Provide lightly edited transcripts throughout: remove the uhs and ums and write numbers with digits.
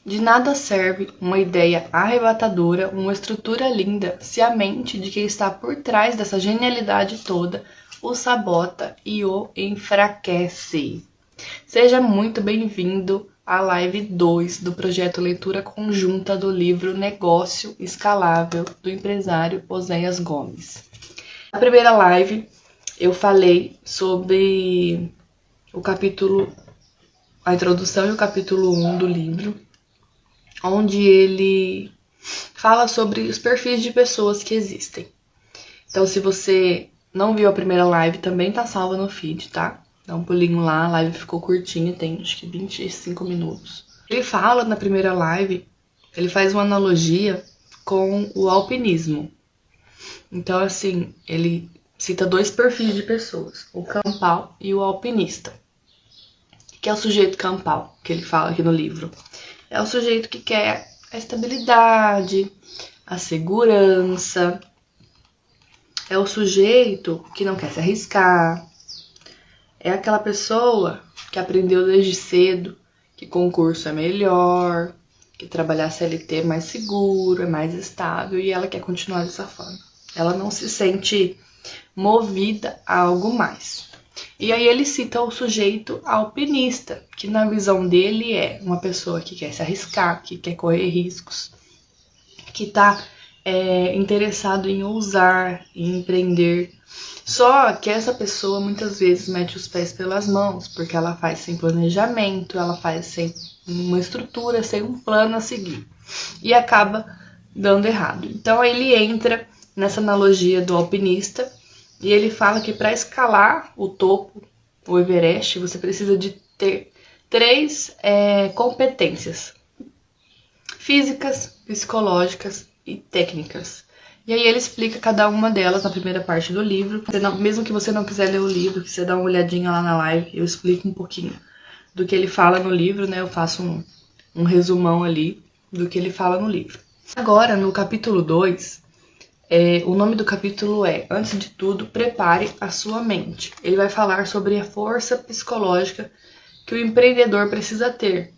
De nada serve uma ideia arrebatadora, uma estrutura linda, se a mente de quem está por trás dessa genialidade toda o sabota e o enfraquece. Seja muito bem-vindo à live 2 do projeto Leitura Conjunta do livro Negócio Escalável, do empresário Oséias Gomes. Na primeira live, eu falei sobre a introdução e o capítulo 1 do livro, onde ele fala sobre os perfis de pessoas que existem. Então, se você não viu a primeira live, também tá salva no feed, tá? Dá um pulinho lá, a live ficou curtinha, tem acho que 25 minutos. Ele fala na primeira live, ele faz uma analogia com o alpinismo. Então, assim, ele cita dois perfis de pessoas, o campal e o alpinista. O que é o sujeito campal, que ele fala aqui no livro? É o sujeito que quer a estabilidade, a segurança. É o sujeito que não quer se arriscar. É aquela pessoa que aprendeu desde cedo que concurso é melhor, que trabalhar CLT é mais seguro, é mais estável, e ela quer continuar dessa forma. Ela não se sente movida a algo mais. E aí ele cita o sujeito alpinista, que na visão dele é uma pessoa que quer se arriscar, que quer correr riscos, que está interessado em ousar, em empreender. Só que essa pessoa muitas vezes mete os pés pelas mãos, porque ela faz sem planejamento, ela faz sem uma estrutura, sem um plano a seguir. E acaba dando errado. Então ele entra nessa analogia do alpinista, e ele fala que para escalar o topo, o Everest, você precisa de ter três competências: físicas, psicológicas e técnicas. E aí ele explica cada uma delas na primeira parte do livro. Mesmo que você não quiser ler o livro, que você dá uma olhadinha lá na live, eu explico um pouquinho do que ele fala no livro, né? Eu faço um resumão ali do que ele fala no livro. Agora, no capítulo 2, o nome do capítulo é, antes de tudo, prepare a sua mente. Ele vai falar sobre a força psicológica que o empreendedor precisa ter.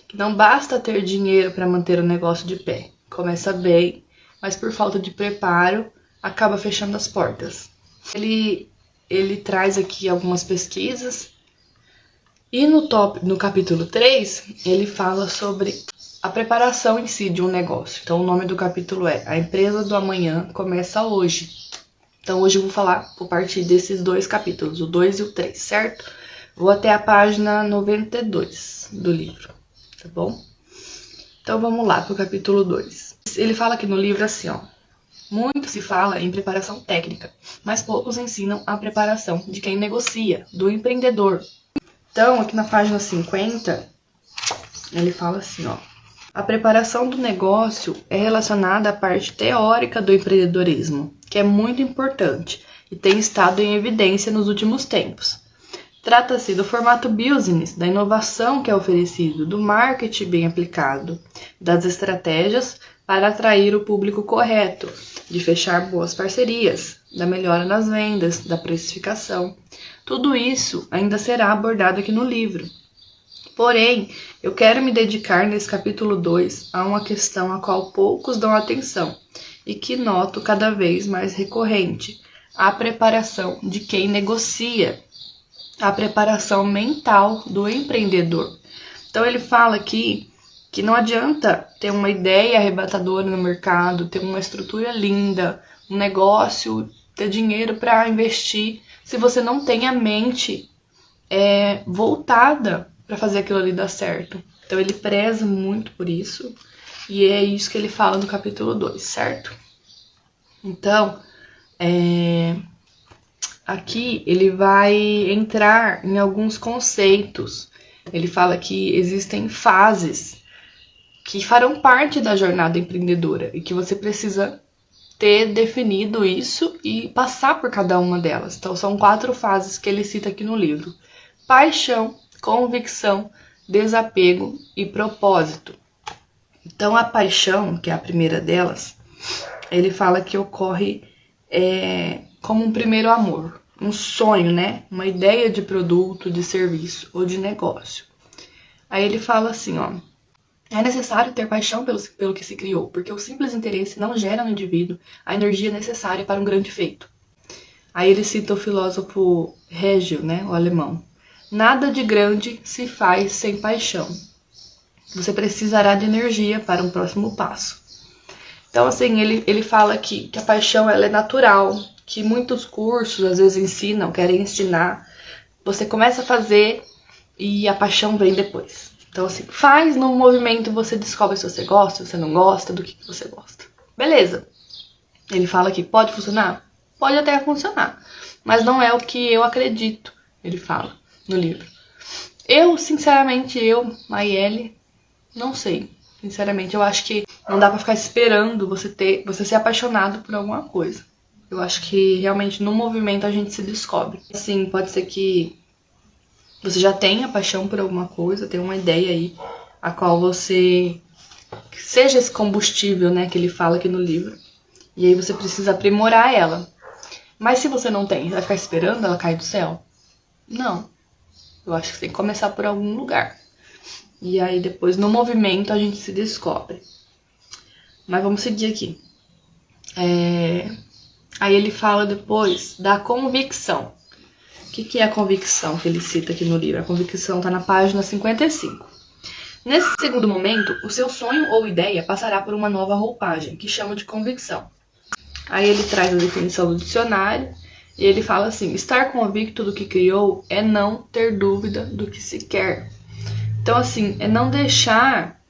Que não basta ter dinheiro para manter o negócio de pé. Começa bem, mas por falta de preparo, acaba fechando as portas. Ele traz aqui algumas pesquisas. E no capítulo 3, ele fala sobre a preparação em si de um negócio. Então, o nome do capítulo é A Empresa do Amanhã Começa Hoje. Então, hoje eu vou falar por partir desses dois capítulos, o 2 e o 3, certo? Vou até a página 92 do livro, tá bom? Então, vamos lá para o capítulo 2. Ele fala aqui no livro assim, ó. Muito se fala em preparação técnica, mas poucos ensinam a preparação de quem negocia, do empreendedor. Então, aqui na página 50, ele fala assim, ó. A preparação do negócio é relacionada à parte teórica do empreendedorismo, que é muito importante e tem estado em evidência nos últimos tempos. Trata-se do formato business, da inovação que é oferecido, do marketing bem aplicado, das estratégias para atrair o público correto, de fechar boas parcerias, da melhora nas vendas, da precificação. Tudo isso ainda será abordado aqui no livro. Porém, eu quero me dedicar nesse capítulo 2 a uma questão a qual poucos dão atenção e que noto cada vez mais recorrente: a preparação de quem negocia, a preparação mental do empreendedor. Então ele fala aqui que não adianta ter uma ideia arrebatadora no mercado, ter uma estrutura linda, um negócio, ter dinheiro para investir, se você não tem a mente voltada para fazer aquilo ali dar certo. Então ele preza muito por isso, e é isso que ele fala no capítulo 2, certo? Então, aqui ele vai entrar em alguns conceitos. Ele fala que existem fases que farão parte da jornada empreendedora e que você precisa ter definido isso e passar por cada uma delas. Então são 4 fases que ele cita aqui no livro: paixão, convicção, desapego e propósito. Então a paixão, que é a primeira delas, ele fala que ocorre como um primeiro amor, um sonho, né? Uma ideia de produto, de serviço ou de negócio. Aí ele fala assim, ó: É necessário ter paixão pelo que se criou, porque o simples interesse não gera no indivíduo a energia necessária para um grande feito. Aí ele cita o filósofo Hegel, né, o alemão. Nada de grande se faz sem paixão. Você precisará de energia para um próximo passo. Então, assim, ele fala que a paixão ela é natural, que muitos cursos às vezes ensinam, querem ensinar. Você começa a fazer e a paixão vem depois. Então, assim, faz no movimento, você descobre se você gosta, se você não gosta, do que você gosta. Beleza. Ele fala que pode funcionar? Pode até funcionar, mas não é o que eu acredito, ele fala no livro. Eu, sinceramente, Maiele, não sei. Sinceramente, eu acho que não dá pra ficar esperando você ser apaixonado por alguma coisa. Eu acho que realmente no movimento a gente se descobre. Assim, pode ser que você já tenha paixão por alguma coisa, tenha uma ideia aí, a qual você seja esse combustível, né, que ele fala aqui no livro. E aí você precisa aprimorar ela. Mas se você não tem, vai ficar esperando ela cair do céu? Não. Eu acho que você tem que começar por algum lugar. E aí depois, no movimento, a gente se descobre. Mas vamos seguir aqui. Aí ele fala depois da convicção. O que é a convicção que ele cita aqui no livro? A convicção está na página 55. Nesse segundo momento, o seu sonho ou ideia passará por uma nova roupagem, que chama de convicção. Aí ele traz a definição do dicionário e ele fala assim: estar convicto do que criou é não ter dúvida do que se quer. Então, assim, é não deixar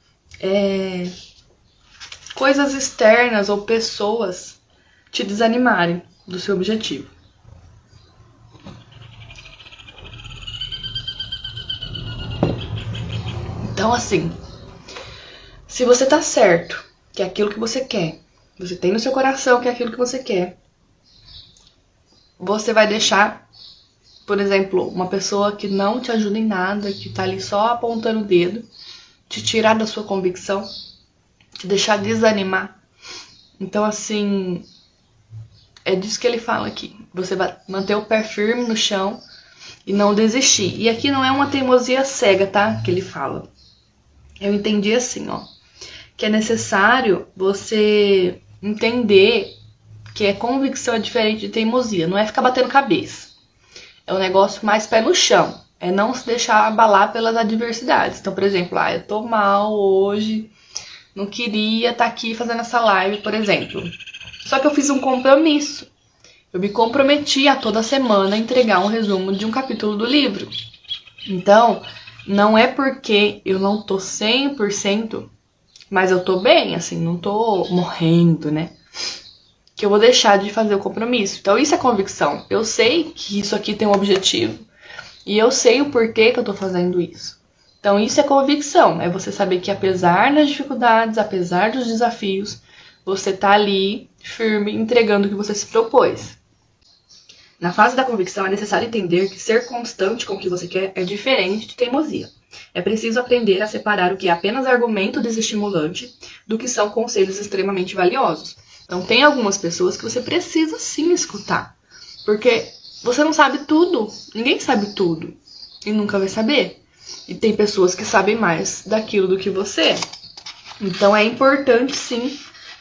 coisas externas ou pessoas te desanimarem do seu objetivo. Então, assim, se você tá certo que é aquilo que você quer, você tem no seu coração que é aquilo que você quer, você vai deixar, por exemplo, uma pessoa que não te ajuda em nada, que tá ali só apontando o dedo, te tirar da sua convicção, te deixar desanimar. Então, assim, é disso que ele fala aqui. Você vai manter o pé firme no chão e não desistir. E aqui não é uma teimosia cega, tá? Que ele fala. Eu entendi assim, ó, que é necessário você entender que convicção é diferente de teimosia. Não é ficar batendo cabeça. É um negócio mais pé no chão. É não se deixar abalar pelas adversidades. Então, por exemplo, eu tô mal hoje, não queria estar aqui fazendo essa live, por exemplo. Só que eu fiz um compromisso. Eu me comprometi a toda semana entregar um resumo de um capítulo do livro. Então, não é porque eu não tô 100%, mas eu tô bem, assim, não tô morrendo, né? Que eu vou deixar de fazer o compromisso. Então, isso é convicção. Eu sei que isso aqui tem um objetivo e eu sei o porquê que eu tô fazendo isso. Então, isso é convicção. É você saber que apesar das dificuldades, apesar dos desafios, você tá ali, firme, entregando o que você se propôs. Na fase da convicção, é necessário entender que ser constante com o que você quer é diferente de teimosia. É preciso aprender a separar o que é apenas argumento desestimulante do que são conselhos extremamente valiosos. Então, tem algumas pessoas que você precisa sim escutar. Porque você não sabe tudo. Ninguém sabe tudo. E nunca vai saber. E tem pessoas que sabem mais daquilo do que você. Então, é importante sim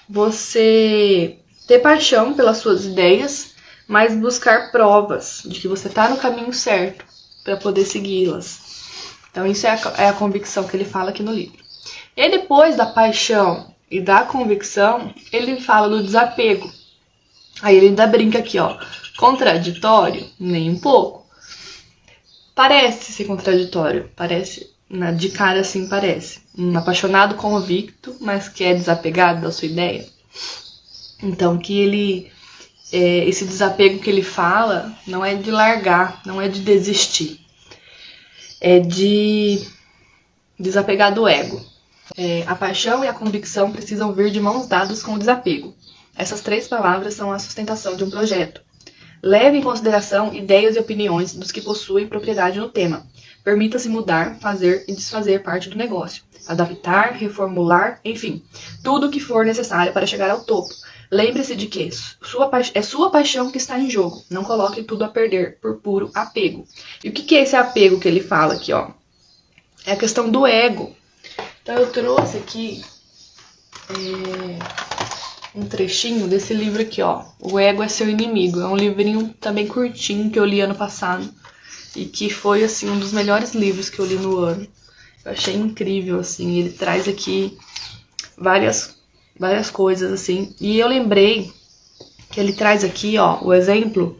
você ter paixão pelas suas ideias, mas buscar provas de que você está no caminho certo para poder segui-las. Então, isso é a convicção que ele fala aqui no livro. E aí, depois da paixão e da convicção, ele fala do desapego. Aí ele ainda brinca aqui, ó. Contraditório? Nem um pouco. Parece ser contraditório. Parece, de cara assim, parece. Um apaixonado convicto, mas que é desapegado da sua ideia. Então, que esse desapego que ele fala não é de largar, não é de desistir. É de desapegar do ego. A paixão e a convicção precisam vir de mãos dadas com o desapego. Essas 3 palavras são a sustentação de um projeto. Leve em consideração ideias e opiniões dos que possuem propriedade no tema. Permita-se mudar, fazer e desfazer parte do negócio. Adaptar, reformular, enfim, tudo o que for necessário para chegar ao topo. Lembre-se de que é sua paixão que está em jogo. Não coloque tudo a perder por puro apego. E o que é esse apego que ele fala aqui, ó? É a questão do ego. Então eu trouxe aqui um trechinho desse livro aqui, ó. O Ego é Seu Inimigo. É um livrinho também curtinho que eu li ano passado. E que foi, assim, um dos melhores livros que eu li no ano. Eu achei incrível, assim. Ele traz aqui várias coisas, assim. E eu lembrei que ele traz aqui, ó, o exemplo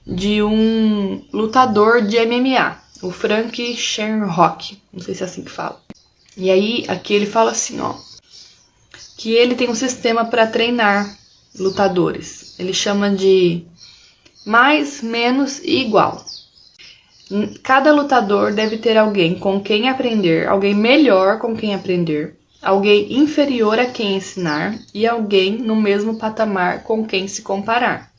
de um lutador de MMA. O Frank Shamrock. Não sei se é assim que fala. E aí, aqui ele fala assim, ó. Que ele tem um sistema para treinar lutadores. Ele chama de mais, menos e igual. Cada lutador deve ter alguém com quem aprender, alguém melhor com quem aprender, alguém inferior a quem ensinar e alguém no mesmo patamar com quem se comparar.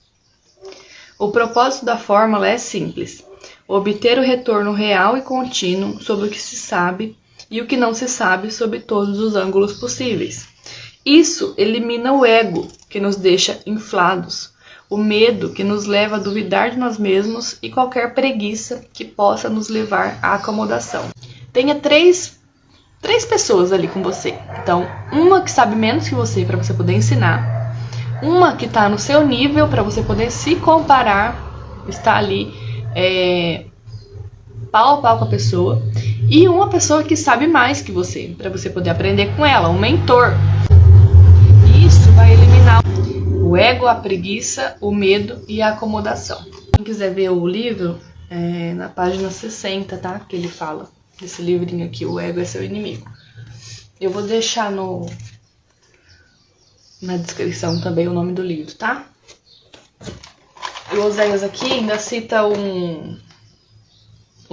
O propósito da fórmula é simples: obter o retorno real e contínuo sobre o que se sabe e o que não se sabe sob todos os ângulos possíveis. Isso elimina o ego, que nos deixa inflados, o medo, que nos leva a duvidar de nós mesmos, e qualquer preguiça que possa nos levar à acomodação. Tenha três pessoas ali com você. Então, uma que sabe menos que você para você poder ensinar, uma que está no seu nível para você poder se comparar, estar ali pau a pau com a pessoa, e uma pessoa que sabe mais que você, para você poder aprender com ela, um mentor. Isso vai eliminar o ego, a preguiça, o medo e a acomodação. Quem quiser ver o livro, na página 60, tá? Que ele fala desse livrinho aqui, O Ego é Seu Inimigo. Eu vou deixar na descrição também o nome do livro, tá? O Oséias aqui ainda cita um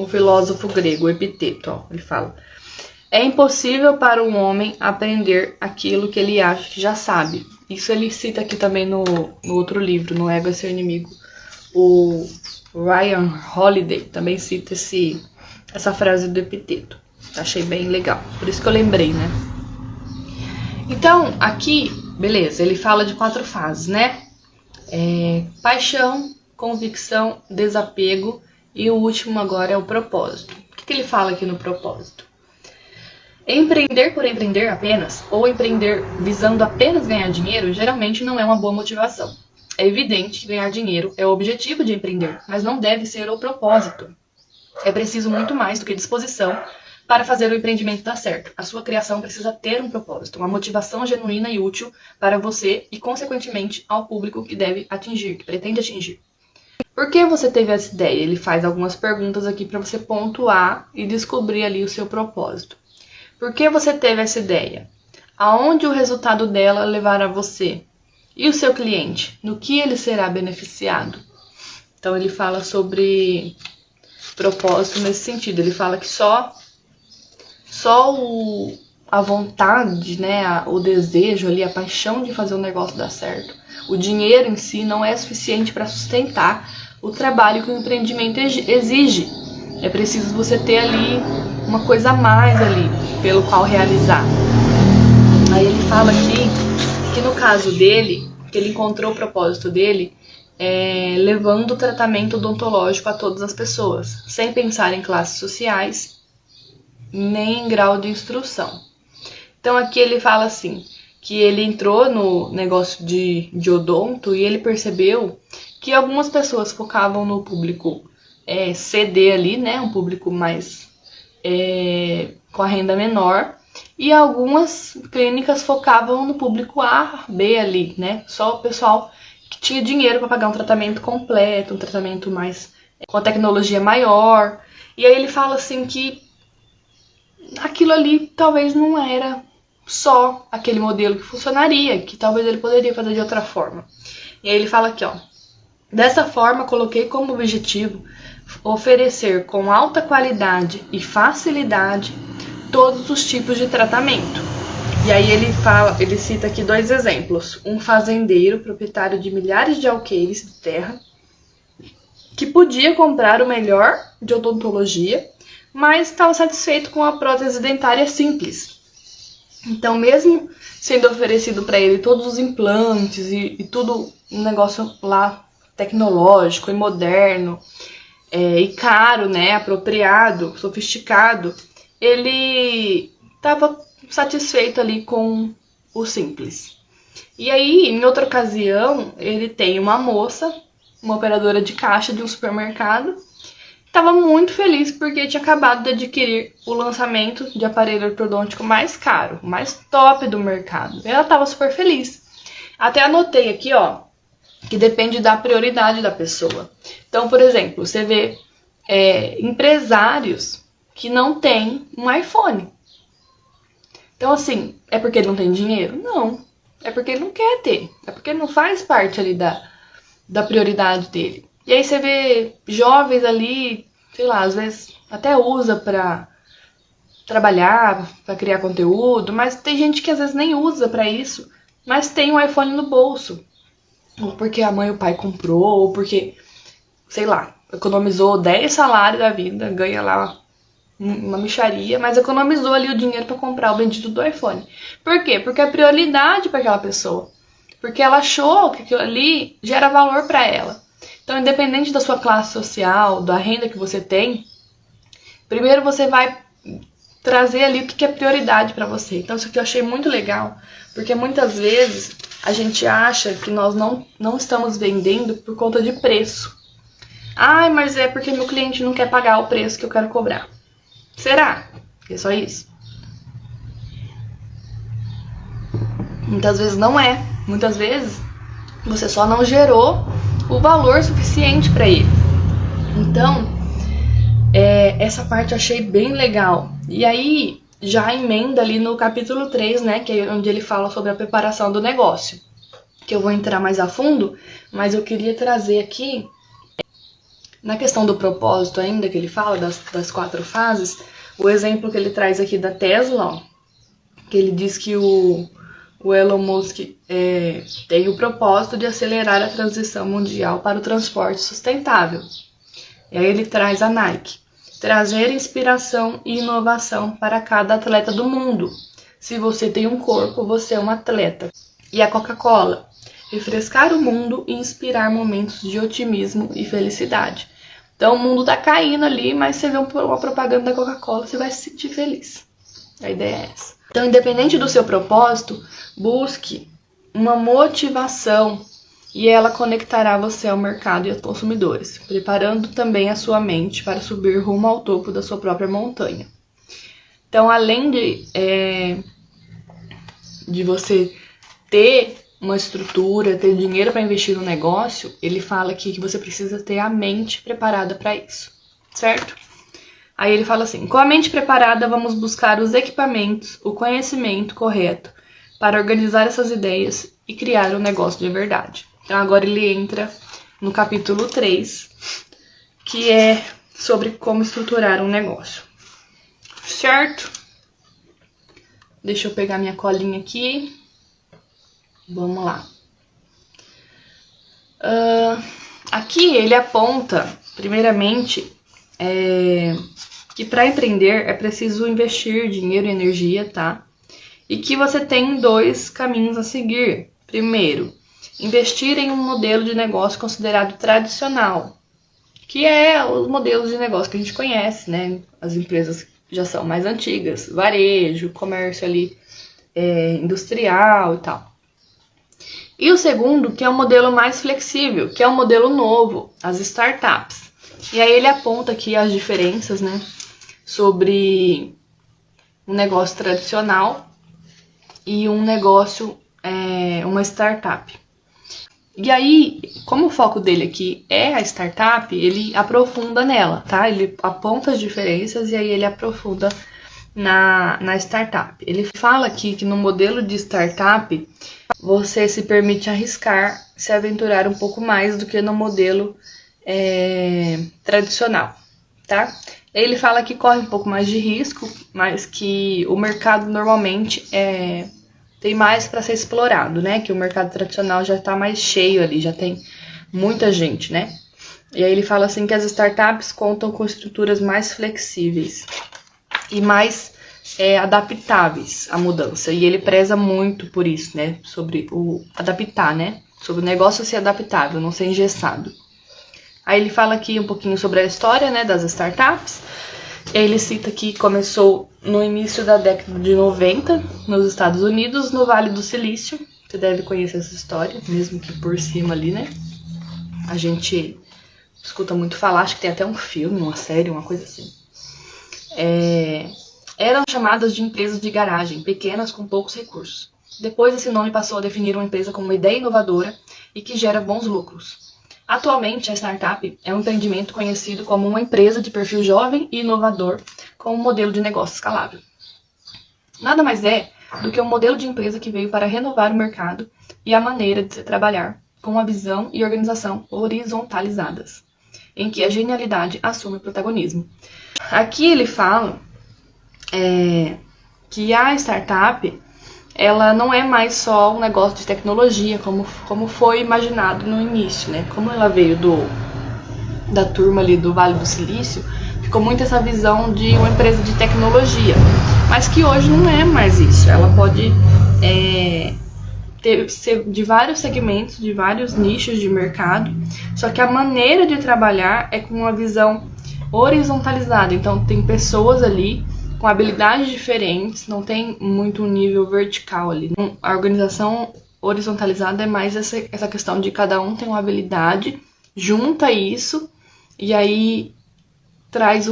filósofo grego, Epiteto, ó. Ele fala: é impossível para um homem aprender aquilo que ele acha que já sabe. Isso ele cita aqui também no outro livro, no Ego é Seu Inimigo. O Ryan Holiday também cita essa frase do Epiteto. Achei bem legal, por isso que eu lembrei, né? Então, aqui, beleza, ele fala de 4 fases, né? Paixão, convicção, desapego e o último agora é o propósito. O que ele fala aqui no propósito? Empreender por empreender apenas, ou empreender visando apenas ganhar dinheiro, geralmente não é uma boa motivação. É evidente que ganhar dinheiro é o objetivo de empreender, mas não deve ser o propósito. É preciso muito mais do que disposição para fazer o empreendimento dar certo. A sua criação precisa ter um propósito, uma motivação genuína e útil para você e, consequentemente, ao público que deve atingir, que pretende atingir. Por que você teve essa ideia? Ele faz algumas perguntas aqui para você pontuar e descobrir ali o seu propósito. Por que você teve essa ideia? Aonde o resultado dela levará você? E o seu cliente? No que ele será beneficiado? Então ele fala sobre propósito nesse sentido. Ele fala que só a vontade, né, o desejo ali, a paixão de fazer o negócio dar certo, o dinheiro em si não é suficiente para sustentar o trabalho que o empreendimento exige. É preciso você ter ali uma coisa a mais ali pelo qual realizar. Aí ele fala aqui que no caso dele, que ele encontrou o propósito dele levando o tratamento odontológico a todas as pessoas, sem pensar em classes sociais nem em grau de instrução. Então aqui ele fala assim, que ele entrou no negócio de odonto e ele percebeu que algumas pessoas focavam no público CD ali, né, um público mais com a renda menor, e algumas clínicas focavam no público A, B ali, né, só o pessoal que tinha dinheiro para pagar um tratamento completo, um tratamento mais com a tecnologia maior. E aí ele fala assim que aquilo ali talvez não era só aquele modelo que funcionaria, que talvez ele poderia fazer de outra forma. E aí ele fala aqui, ó: dessa forma, coloquei como objetivo oferecer com alta qualidade e facilidade todos os tipos de tratamento. E aí ele cita aqui 2 exemplos. Um fazendeiro, proprietário de milhares de alqueires de terra, que podia comprar o melhor de odontologia, mas estava satisfeito com a prótese dentária simples. Então, mesmo sendo oferecido para ele todos os implantes e tudo um negócio lá tecnológico e moderno, e caro, né, apropriado, sofisticado, ele estava satisfeito ali com o simples. E aí, em outra ocasião, ele tem uma moça, uma operadora de caixa de um supermercado, estava muito feliz porque tinha acabado de adquirir o lançamento de aparelho ortodôntico mais caro, o mais top do mercado. Ela estava super feliz. Até anotei aqui, ó, que depende da prioridade da pessoa. Então, por exemplo, você vê empresários que não têm um iPhone. Então, assim, é porque ele não tem dinheiro? Não. É porque ele não quer ter. É porque não faz parte ali da prioridade dele. E aí você vê jovens ali, sei lá, às vezes até usa pra trabalhar, pra criar conteúdo, mas tem gente que às vezes nem usa pra isso, mas tem um iPhone no bolso. Ou porque a mãe e o pai comprou, ou porque, sei lá, economizou 10 salários da vida, ganha lá uma mixaria, mas economizou ali o dinheiro para comprar o bendito do iPhone. Por quê? Porque é prioridade para aquela pessoa. Porque ela achou que aquilo ali gera valor para ela. Então, independente da sua classe social, da renda que você tem, primeiro você vai trazer ali o que é prioridade para você. Então, isso aqui eu achei muito legal, porque muitas vezes a gente acha que nós não estamos vendendo por conta de preço. Ai, mas é porque meu cliente não quer pagar o preço que eu quero cobrar. Será? É só isso? Muitas vezes não é. Muitas vezes você só não gerou o valor suficiente para ele. Então, essa parte eu achei bem legal. E aí, já emenda ali no capítulo 3, né? Que é onde ele fala sobre a preparação do negócio. Que eu vou entrar mais a fundo, mas eu queria trazer aqui, na questão do propósito ainda, que ele fala das 4 fases, o exemplo que ele traz aqui da Tesla, ó, que ele diz que o Elon Musk tem o propósito de acelerar a transição mundial para o transporte sustentável. E aí ele traz a Nike, trazer inspiração e inovação para cada atleta do mundo. Se você tem um corpo, você é um atleta. E a Coca-Cola, refrescar o mundo e inspirar momentos de otimismo e felicidade. Então o mundo tá caindo ali, mas você vê uma propaganda da Coca-Cola, você vai se sentir feliz. A ideia é essa. Então, independente do seu propósito, busque uma motivação e ela conectará você ao mercado e aos consumidores, preparando também a sua mente para subir rumo ao topo da sua própria montanha. Então, além de você ter uma estrutura, ter dinheiro para investir no negócio, ele fala aqui que você precisa ter a mente preparada para isso, certo? Aí ele fala assim, com a mente preparada, vamos buscar os equipamentos, o conhecimento correto para organizar essas ideias e criar um negócio de verdade. Então agora ele entra no capítulo 3, que é sobre como estruturar um negócio, certo? Deixa eu pegar minha colinha aqui. Vamos lá. Aqui ele aponta, primeiramente, que para empreender é preciso investir dinheiro e energia, tá? E que você tem 2 caminhos a seguir. Primeiro, investir em um modelo de negócio considerado tradicional, que é os modelos de negócio que a gente conhece, né? As empresas já são mais antigas, varejo, comércio ali, industrial e tal. E o segundo, que é um modelo mais flexível, que é um modelo novo, as startups. E aí ele aponta aqui as diferenças, né, sobre um negócio tradicional e um negócio, uma startup. E aí, como o foco dele aqui é a startup, ele aprofunda nela, tá? Ele aponta as diferenças e aí ele aprofunda na startup. Ele fala aqui que no modelo de startup você se permite arriscar, se aventurar um pouco mais do que no modelo tradicional, tá? Ele fala que corre um pouco mais de risco, mas que o mercado normalmente tem mais para ser explorado, né? Que o mercado tradicional já está mais cheio ali, já tem muita gente, né? E aí ele fala assim que as startups contam com estruturas mais flexíveis e mais adaptáveis à mudança. E ele preza muito por isso, né? Sobre o adaptar, né? Sobre o negócio ser adaptável, não ser engessado. Aí ele fala aqui um pouquinho sobre a história, né, das startups. Ele cita que começou no início da década de 90, nos Estados Unidos, no Vale do Silício. Você deve conhecer essa história, mesmo que por cima ali, né? A gente escuta muito falar, acho que tem até um filme, uma série, uma coisa assim. Eram chamadas de empresas de garagem, pequenas com poucos recursos. Depois esse nome passou a definir uma empresa como uma ideia inovadora e que gera bons lucros. Atualmente, a startup é um empreendimento conhecido como uma empresa de perfil jovem e inovador com um modelo de negócio escalável. Nada mais é do que um modelo de empresa que veio para renovar o mercado e a maneira de se trabalhar, com uma visão e organização horizontalizadas, em que a genialidade assume o protagonismo. Aqui ele fala que a startup ela não é mais só um negócio de tecnologia, como foi imaginado no início, né? Como ela veio da turma ali do Vale do Silício, ficou muito essa visão de uma empresa de tecnologia, mas que hoje não é mais isso. Ela pode ser de vários segmentos, de vários nichos de mercado, só que a maneira de trabalhar é com uma visão horizontalizada. Então tem pessoas ali com habilidades diferentes, não tem muito um nível vertical ali. A organização horizontalizada é mais essa questão de cada um tem uma habilidade, junta isso e aí traz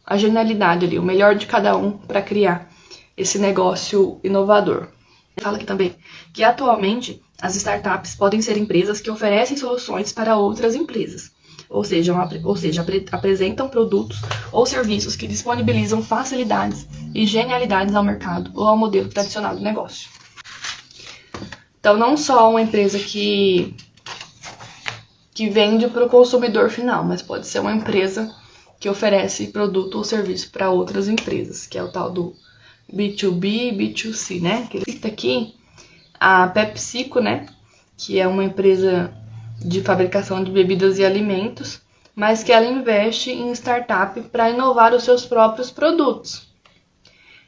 a genialidade ali, o melhor de cada um para criar esse negócio inovador. Ele fala aqui também que atualmente as startups podem ser empresas que oferecem soluções para outras empresas. Ou seja, apresentam produtos ou serviços que disponibilizam facilidades e genialidades ao mercado ou ao modelo tradicional do negócio. Então, não só uma empresa que vende para o consumidor final, mas pode ser uma empresa que oferece produto ou serviço para outras empresas, que é o tal do B2B e B2C, né? Que ele cita aqui a PepsiCo, né? Que é uma empresa de fabricação de bebidas e alimentos, mas que ela investe em startup para inovar os seus próprios produtos.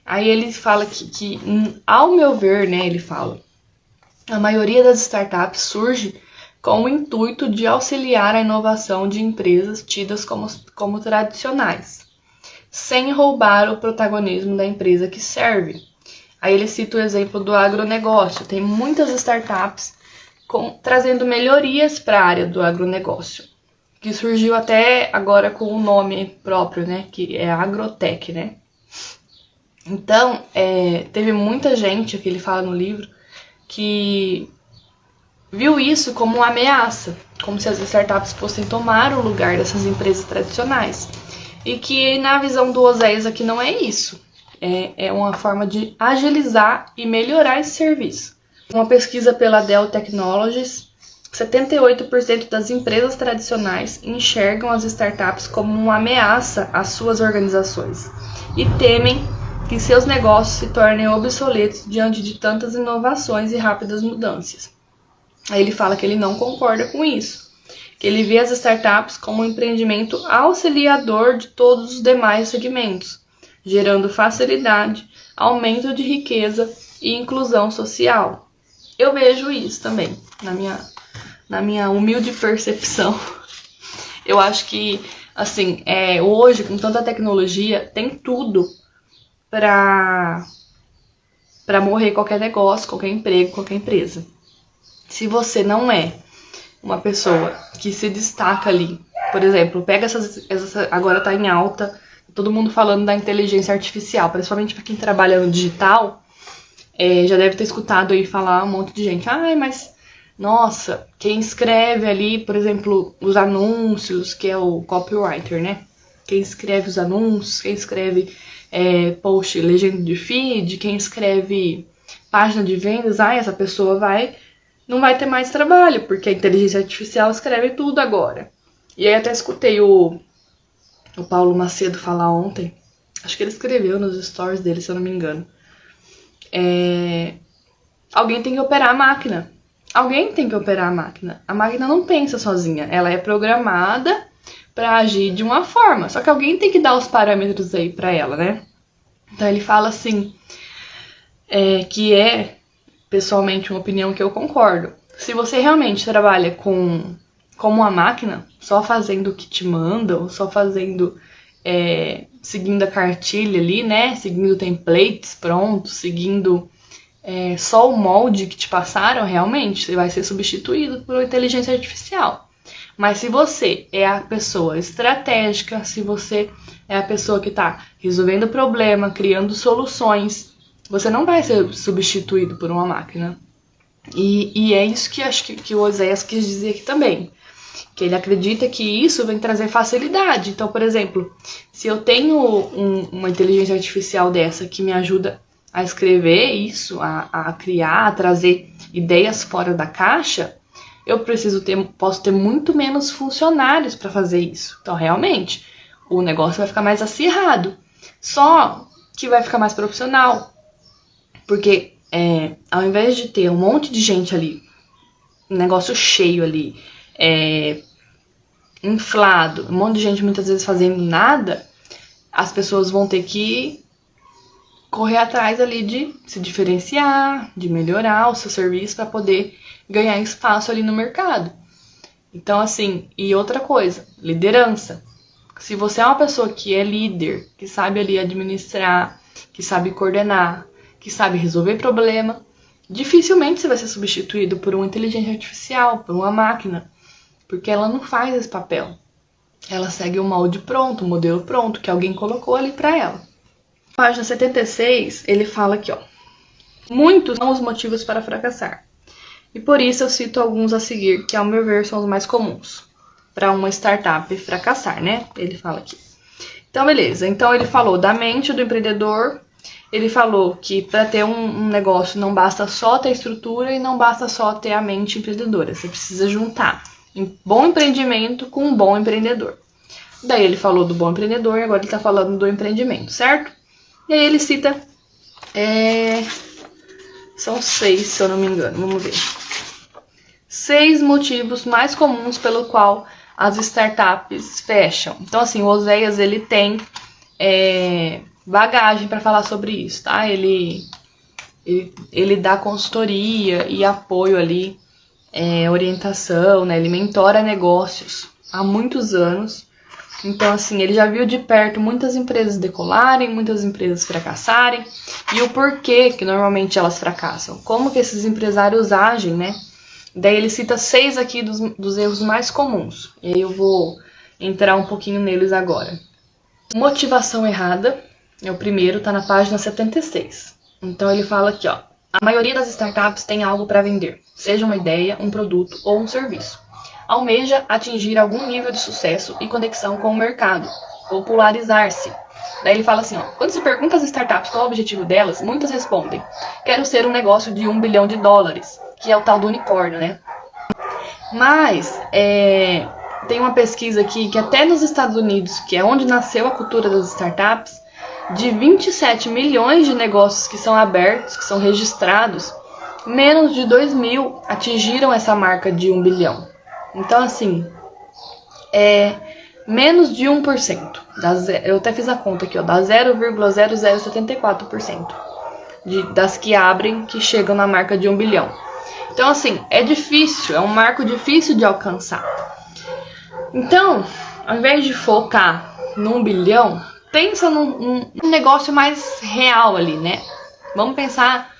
Aí ele fala que ao meu ver, né, ele fala, a maioria das startups surge com o intuito de auxiliar a inovação de empresas tidas como tradicionais, sem roubar o protagonismo da empresa que serve. Aí ele cita o exemplo do agronegócio. Tem muitas startups trazendo melhorias para a área do agronegócio, que surgiu até agora com o nome próprio, né, que é Agrotech, né? Então, teve muita gente, que ele fala no livro, que viu isso como uma ameaça, como se as startups fossem tomar o lugar dessas empresas tradicionais. E que na visão do Oséias aqui não é isso. É uma forma de agilizar e melhorar esse serviço. Uma pesquisa pela Dell Technologies, 78% das empresas tradicionais enxergam as startups como uma ameaça às suas organizações e temem que seus negócios se tornem obsoletos diante de tantas inovações e rápidas mudanças. Aí ele fala que ele não concorda com isso, que ele vê as startups como um empreendimento auxiliador de todos os demais segmentos, gerando facilidade, aumento de riqueza e inclusão social. Eu vejo isso também, na minha humilde percepção. Eu acho que, assim, hoje, com tanta tecnologia, tem tudo para morrer qualquer negócio, qualquer emprego, qualquer empresa. Se você não é uma pessoa que se destaca ali, por exemplo, pega agora tá em alta, todo mundo falando da inteligência artificial, principalmente para quem trabalha no digital, já deve ter escutado aí falar um monte de gente. Mas, nossa, quem escreve ali, por exemplo, os anúncios, que é o copywriter, né? Quem escreve os anúncios, quem escreve post, legenda de feed, quem escreve página de vendas, essa pessoa não vai ter mais trabalho, porque a inteligência artificial escreve tudo agora. E aí até escutei o Paulo Macedo falar ontem, acho que ele escreveu nos stories dele, se eu não me engano. Alguém tem que operar a máquina. Alguém tem que operar a máquina. A máquina não pensa sozinha. Ela é programada para agir de uma forma. Só que alguém tem que dar os parâmetros aí para ela, né? Então ele fala assim, que pessoalmente uma opinião que eu concordo. Se você realmente trabalha como uma máquina, só fazendo o que te mandam, só fazendo seguindo a cartilha ali, né? Seguindo templates prontos, seguindo só o molde que te passaram, realmente, você vai ser substituído por inteligência artificial. Mas se você é a pessoa estratégica, se você é a pessoa que está resolvendo o problema, criando soluções, você não vai ser substituído por uma máquina. E é isso que acho que o Oséias quis dizer aqui também. Que ele acredita que isso vem trazer facilidade. Então, por exemplo, se eu tenho uma inteligência artificial dessa que me ajuda a escrever isso, a criar, a trazer ideias fora da caixa, eu posso ter muito menos funcionários para fazer isso. Então, realmente, o negócio vai ficar mais acirrado. Só que vai ficar mais profissional. Porque ao invés de ter um monte de gente ali, um negócio cheio ali, inflado, um monte de gente muitas vezes fazendo nada, as pessoas vão ter que correr atrás ali de se diferenciar, de melhorar o seu serviço para poder ganhar espaço ali no mercado. Então, assim, e outra coisa, liderança. Se você é uma pessoa que é líder, que sabe ali administrar, que sabe coordenar, que sabe resolver problema, dificilmente você vai ser substituído por uma inteligência artificial, por uma máquina, porque ela não faz esse papel. Ela segue o molde pronto, o modelo pronto, que alguém colocou ali para ela. Página 76, ele fala aqui, ó. Muitos são os motivos para fracassar. E por isso eu cito alguns a seguir, que ao meu ver são os mais comuns para uma startup fracassar, né? Ele fala aqui. Então, beleza. Então, ele falou da mente do empreendedor. Ele falou que para ter um negócio não basta só ter estrutura e não basta só ter a mente empreendedora. Você precisa juntar um bom empreendimento com um bom empreendedor. Daí ele falou do bom empreendedor e agora ele está falando do empreendimento, certo? E aí ele cita... São 6, se eu não me engano. Vamos ver. 6 motivos mais comuns pelo qual as startups fecham. Então, assim, o Oséias, ele tem bagagem para falar sobre isso, tá? Ele dá consultoria e apoio ali, orientação, né? Ele mentora negócios há muitos anos. Então, assim, ele já viu de perto muitas empresas decolarem, muitas empresas fracassarem. E o porquê que normalmente elas fracassam. Como que esses empresários agem, né? Daí ele cita 6 aqui dos erros mais comuns. E aí eu vou entrar um pouquinho neles agora. Motivação errada. É o primeiro, tá na página 76. Então ele fala aqui, ó. A maioria das startups tem algo para vender. Seja uma ideia, um produto ou um serviço. Almeja atingir algum nível de sucesso e conexão com o mercado, popularizar-se. Daí ele fala assim, ó, quando se pergunta às startups qual é o objetivo delas, muitas respondem, quero ser um negócio de $1 bilhão, que é o tal do unicórnio, né? Mas, tem uma pesquisa aqui que até nos Estados Unidos, que é onde nasceu a cultura das startups, de 27 milhões de negócios que são abertos, que são registrados, menos de 2.000 atingiram essa marca de 1 bilhão. Então, assim, menos de 1%. Eu até fiz a conta aqui, ó, dá 0,0074% das que abrem, que chegam na marca de 1 bilhão. Então, assim, é difícil, é um marco difícil de alcançar. Então, ao invés de focar no 1 bilhão, pensa num negócio mais real ali, né? Vamos pensar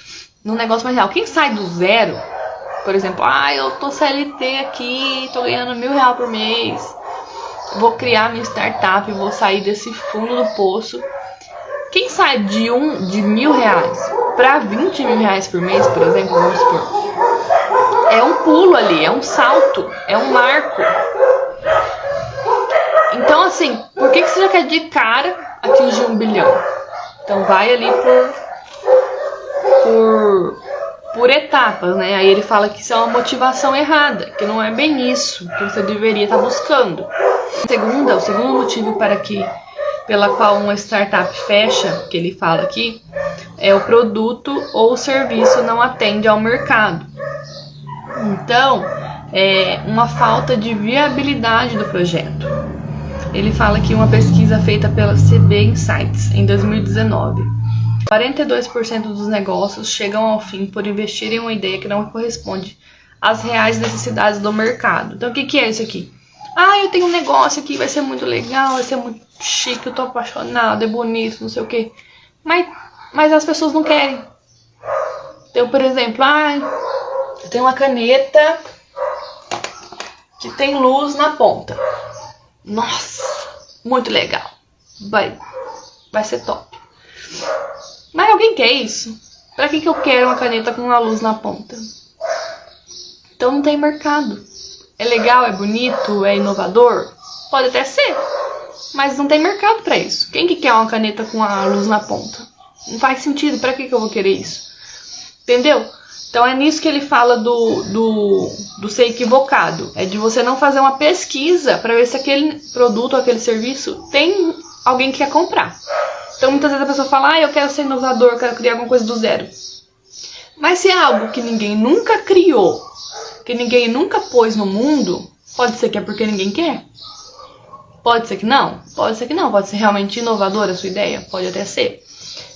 num negócio mais real. Quem sai do zero, por exemplo, eu tô CLT aqui, tô ganhando R$1.000 por mês, vou criar minha startup, vou sair desse fundo do poço. Quem sai de R$1.000 para R$20.000 por mês, por exemplo, vamos supor, é um pulo ali, é um salto, é um marco. Então, assim, por que você já quer de cara atingir 1 bilhão? Então, vai ali por etapas, né? Aí ele fala que isso é uma motivação errada, que não é bem isso que você deveria estar buscando. O segundo motivo pela qual uma startup fecha, que ele fala aqui, é o produto ou o serviço não atende ao mercado. Então, é uma falta de viabilidade do projeto. Ele fala que uma pesquisa feita pela CB Insights em 2019, 42% dos negócios chegam ao fim por investir em uma ideia que não corresponde às reais necessidades do mercado. Então, o que é isso aqui? Ah, eu tenho um negócio aqui, vai ser muito legal, vai ser muito chique, eu tô apaixonada, é bonito, não sei o quê. Mas as pessoas não querem. Então, por exemplo, eu tenho uma caneta que tem luz na ponta. Nossa, muito legal. Vai ser top. Mas alguém quer isso? Pra que eu quero uma caneta com uma luz na ponta? Então não tem mercado. É legal, é bonito, é inovador? Pode até ser. Mas não tem mercado pra isso. Quem que quer uma caneta com a luz na ponta? Não faz sentido. Pra que eu vou querer isso? Entendeu? Então é nisso que ele fala do ser equivocado. É de você não fazer uma pesquisa pra ver se aquele produto ou aquele serviço tem alguém que quer comprar. Então muitas vezes a pessoa fala, eu quero ser inovador, eu quero criar alguma coisa do zero. Mas se é algo que ninguém nunca criou, que ninguém nunca pôs no mundo, pode ser que é porque ninguém quer. Pode ser que não. Pode ser que não. Pode ser realmente inovadora a sua ideia. Pode até ser.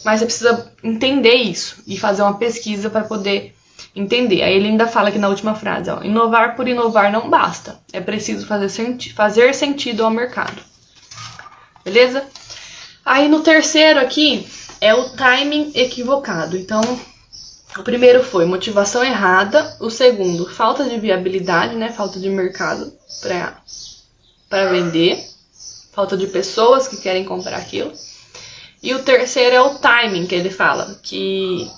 Mas você precisa entender isso e fazer uma pesquisa para poder entender. Aí ele ainda fala aqui na última frase, inovar por inovar não basta. É preciso fazer sentido ao mercado. Beleza? Aí no terceiro aqui é o timing equivocado. Então, o primeiro foi motivação errada. O segundo, falta de viabilidade, né? Falta de mercado para vender. Falta de pessoas que querem comprar aquilo. E o terceiro é o timing, que ele fala. Que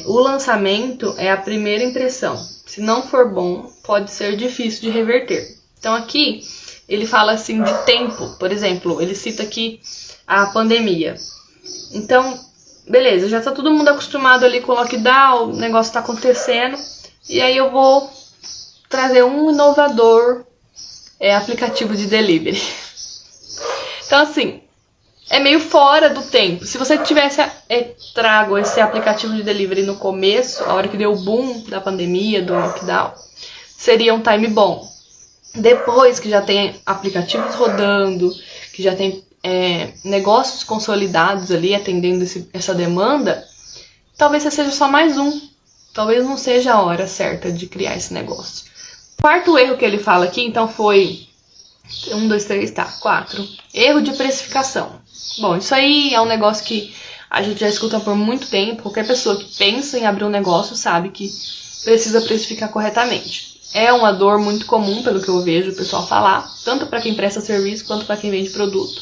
o lançamento é a primeira impressão. Se não for bom, pode ser difícil de reverter. Então aqui ele fala assim de tempo. Por exemplo, ele cita aqui a pandemia. Então, beleza, já tá todo mundo acostumado ali com o lockdown, o negócio tá acontecendo. E aí eu vou trazer um inovador aplicativo de delivery. Então assim, é meio fora do tempo. Se você tivesse trago esse aplicativo de delivery no começo, a hora que deu o boom da pandemia, do lockdown, seria um time bom. Depois que já tem aplicativos rodando, que já tem negócios consolidados ali atendendo essa demanda, talvez você seja só mais um. Talvez não seja a hora certa de criar esse negócio. O quarto erro que ele fala aqui, então, foi 4. Erro de precificação. Bom, isso aí é um negócio que a gente já escuta por muito tempo. Qualquer pessoa que pensa em abrir um negócio sabe que precisa precificar corretamente. É uma dor muito comum, pelo que eu vejo o pessoal falar, tanto para quem presta serviço quanto para quem vende produto.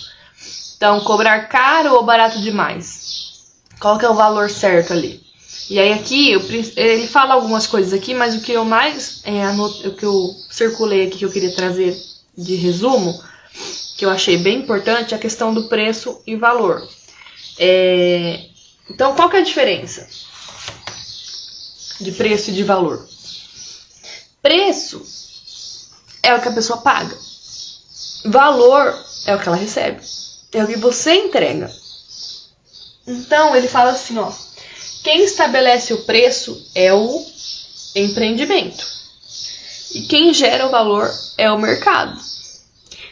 Então, cobrar caro ou barato demais? Qual que é o valor certo ali? E aí aqui, ele fala algumas coisas aqui, mas o que eu mais o que eu circulei aqui, que eu queria trazer de resumo, que eu achei bem importante, é a questão do preço e valor. Então, qual que é a diferença de preço e de valor? Preço é o que a pessoa paga. Valor é o que ela recebe. É o que você entrega. Então, ele fala assim, quem estabelece o preço é o empreendimento. E quem gera o valor é o mercado.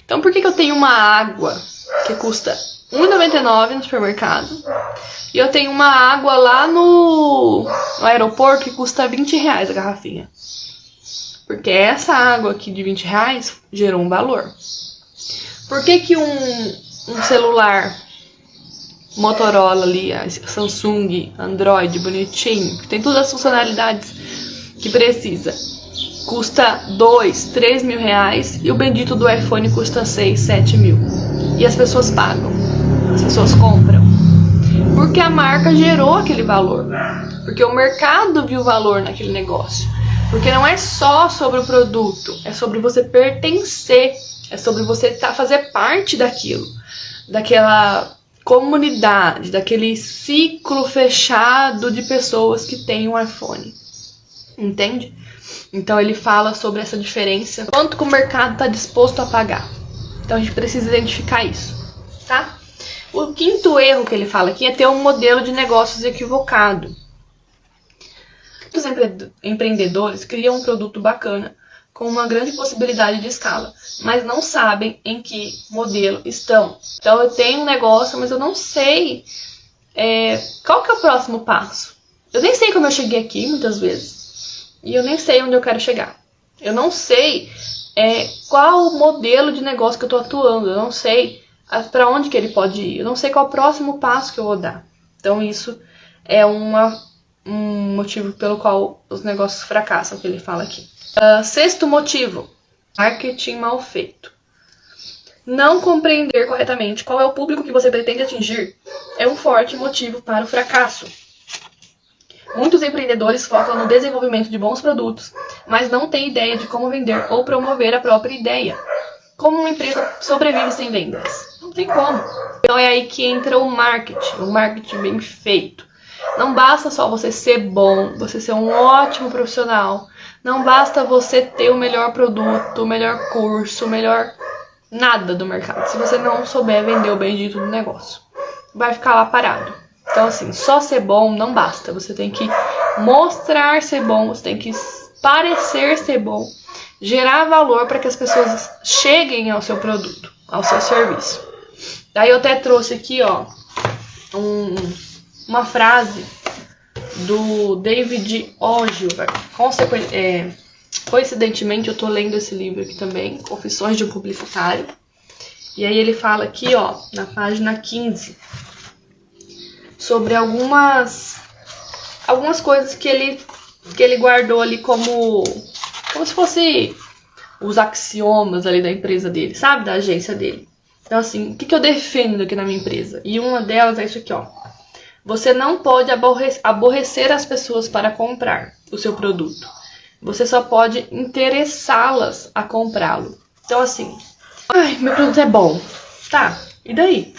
Então, por que eu tenho uma água que custa R$1,99 no supermercado e eu tenho uma água lá no aeroporto que custa R$20 a garrafinha? Porque essa água aqui de R$20 gerou um valor. Por que um celular Motorola ali, Samsung, Android, bonitinho, que tem todas as funcionalidades que precisa, custa 2, 3 mil reais e o bendito do iPhone custa 6, 7 mil? E as pessoas pagam, as pessoas compram. Porque a marca gerou aquele valor. Porque o mercado viu valor naquele negócio. Porque não é só sobre o produto, é sobre você pertencer, é sobre você fazer parte daquilo, daquela comunidade, daquele ciclo fechado de pessoas que têm um iPhone. Entende? Então ele fala sobre essa diferença, quanto que o mercado está disposto a pagar. Então a gente precisa identificar isso, tá? O quinto erro que ele fala aqui é ter um modelo de negócios equivocado. Os empreendedores criam um produto bacana, com uma grande possibilidade de escala, mas não sabem em que modelo estão. Então eu tenho um negócio, mas eu não sei qual que é o próximo passo. Eu nem sei como eu cheguei aqui, muitas vezes. E eu nem sei onde eu quero chegar. Eu não sei qual o modelo de negócio que eu estou atuando. Eu não sei para onde que ele pode ir. Eu não sei qual é o próximo passo que eu vou dar. Então isso é um motivo pelo qual os negócios fracassam, que ele fala aqui. Sexto motivo, marketing mal feito. Não compreender corretamente qual é o público que você pretende atingir é um forte motivo para o fracasso. Muitos empreendedores focam no desenvolvimento de bons produtos, mas não têm ideia de como vender ou promover a própria ideia. Como uma empresa sobrevive sem vendas? Não tem como. Então é aí que entra o marketing bem feito. Não basta só você ser bom, você ser um ótimo profissional. Não basta você ter o melhor produto, o melhor curso, o melhor nada do mercado. Se você não souber vender o bendito do negócio, vai ficar lá parado. Então assim, só ser bom não basta. Você tem que mostrar ser bom, você tem que parecer ser bom, gerar valor para que as pessoas cheguem ao seu produto, ao seu serviço. Daí eu até trouxe aqui, ó, uma frase do David Ogilvy. Coincidentemente, eu tô lendo esse livro aqui também, Confissões de um Publicitário. E aí ele fala aqui, ó, na página 15, sobre algumas coisas que ele guardou ali como se fosse os axiomas ali da empresa dele, sabe? Da agência dele. Então, assim, o que eu defendo aqui na minha empresa? E uma delas é isso aqui, ó. Você não pode aborrecer as pessoas para comprar o seu produto. Você só pode interessá-las a comprá-lo. Então, assim, ai, meu produto é bom. Tá, e daí?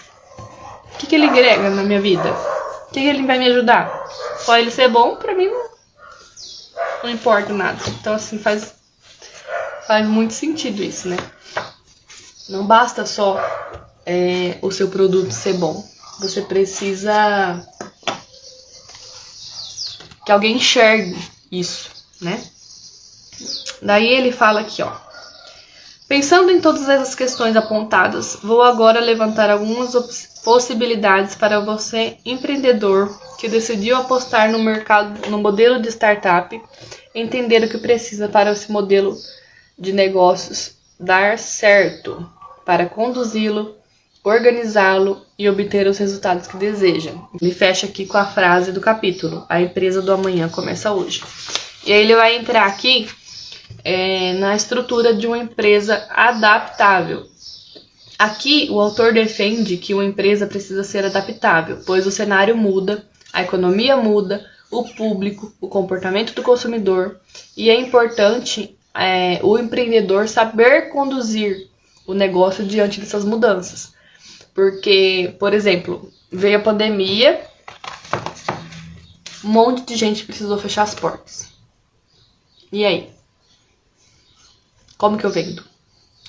O que ele agrega na minha vida? O que ele vai me ajudar? Só ele ser bom, pra mim, não importa nada. Então, assim, faz muito sentido isso, né? Não basta só o seu produto ser bom. Você precisa que alguém enxergue isso, né? Daí ele fala aqui, ó. Pensando em todas essas questões apontadas, vou agora levantar algumas possibilidades para você, empreendedor, que decidiu apostar no modelo de startup, entender o que precisa para esse modelo de negócios dar certo, para conduzi-lo, organizá-lo e obter os resultados que deseja. Ele fecha aqui com a frase do capítulo: a empresa do amanhã começa hoje. E aí ele vai entrar aqui na estrutura de uma empresa adaptável. Aqui o autor defende que uma empresa precisa ser adaptável, pois o cenário muda, a economia muda, o público, o comportamento do consumidor, e é importante o empreendedor saber conduzir o negócio diante dessas mudanças. Porque, por exemplo, veio a pandemia, um monte de gente precisou fechar as portas. E aí? Como que eu vendo?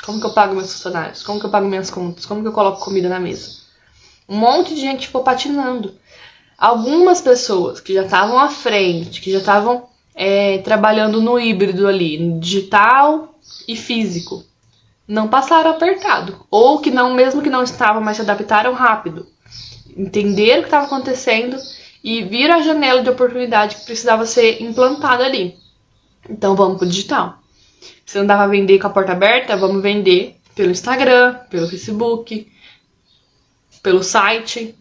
Como que eu pago meus funcionários? Como que eu pago minhas contas? Como que eu coloco comida na mesa? Um monte de gente ficou patinando. Algumas pessoas que já estavam à frente, que já estavam trabalhando no híbrido ali, no digital e físico, não passaram apertado. Ou que não, mesmo que não estavam, mas se adaptaram rápido. Entenderam o que estava acontecendo e viram a janela de oportunidade que precisava ser implantada ali. Então vamos pro digital. Se não dava a vender com a porta aberta, vamos vender pelo Instagram, pelo Facebook, pelo site.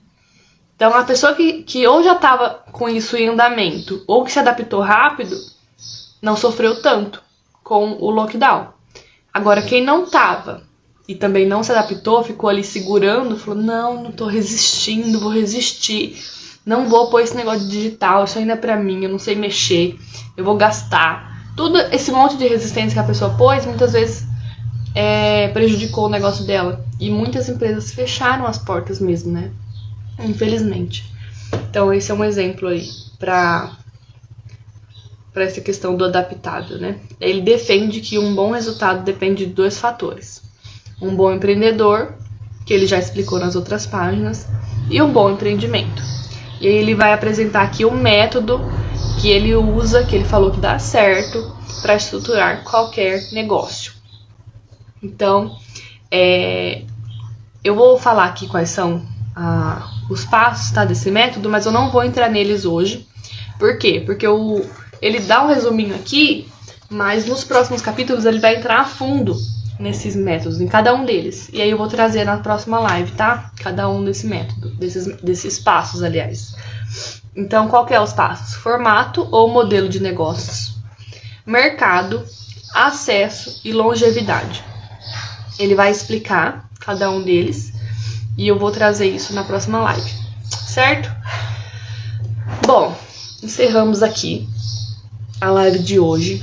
Então a pessoa que ou já estava com isso em andamento, ou que se adaptou rápido, não sofreu tanto com o lockdown. Agora, quem não estava e também não se adaptou, ficou ali segurando, falou: não tô resistindo, vou resistir, não vou pôr esse negócio de digital, isso ainda é pra mim, eu não sei mexer, eu vou gastar. Tudo esse monte de resistência que a pessoa pôs, muitas vezes prejudicou o negócio dela. E muitas empresas fecharam as portas mesmo, né? Infelizmente. Então esse é um exemplo aí para essa questão do adaptável, né? Ele defende que um bom resultado depende de 2 fatores: um bom empreendedor, que ele já explicou nas outras páginas, e um bom empreendimento. E aí ele vai apresentar aqui um método que ele usa, que ele falou que dá certo para estruturar qualquer negócio. Então, eu vou falar aqui quais são os passos, tá, desse método, mas eu não vou entrar neles hoje. Por quê? Porque ele dá um resuminho aqui, Mas nos próximos capítulos ele vai entrar a fundo nesses métodos, em cada um deles. E aí eu vou trazer na próxima live, tá? Cada um desse método, desses passos, aliás. Então, qual que é os passos? Formato ou modelo de negócios, mercado, acesso e longevidade. Ele vai explicar cada um deles e eu vou trazer isso na próxima live, certo? Bom, encerramos aqui a live de hoje,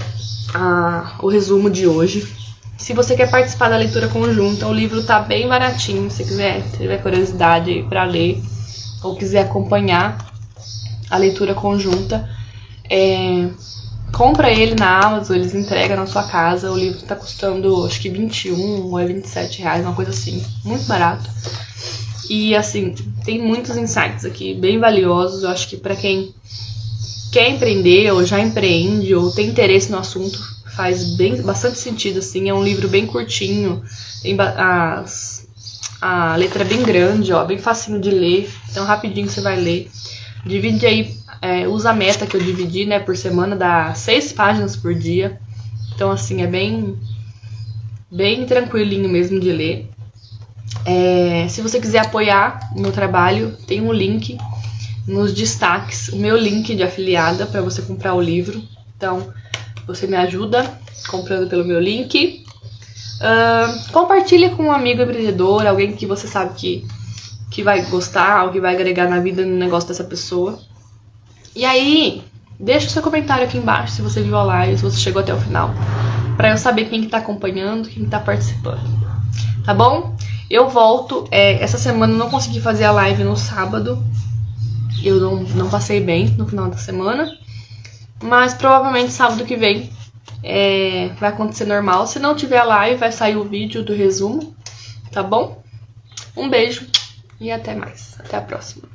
o resumo de hoje. Se você quer participar da leitura conjunta, o livro tá bem baratinho. Se você tiver curiosidade para ler ou quiser acompanhar a leitura conjunta, compra ele na Amazon, eles entregam na sua casa. O livro tá custando, acho que 21 ou 27 reais, uma coisa assim, muito barato. E assim, tem muitos insights aqui, bem valiosos. Eu acho que para quem quer empreender ou já empreende ou tem interesse no assunto, faz bastante sentido, assim. É um livro bem curtinho, tem a letra é bem grande, ó, bem facinho de ler, então rapidinho você vai ler. Divide aí, usa a meta que eu dividi, né, por semana, dá 6 páginas por dia. Então assim, é bem tranquilinho mesmo de ler. Se você quiser apoiar o meu trabalho, tem um link nos destaques, o meu link de afiliada para você comprar o livro. Então, você me ajuda comprando pelo meu link. Compartilhe com um amigo empreendedor, alguém que você sabe que vai gostar ou que vai agregar na vida, no negócio dessa pessoa. E aí, deixa o seu comentário aqui embaixo se você viu a live, se você chegou até o final, para eu saber quem que tá acompanhando, quem que tá participando. Tá bom? Eu volto. Essa semana eu não consegui fazer a live no sábado. Eu não passei bem no final da semana. Mas provavelmente sábado que vem vai acontecer normal. Se não tiver a live, vai sair o vídeo do resumo. Tá bom? Um beijo e até mais. Até a próxima.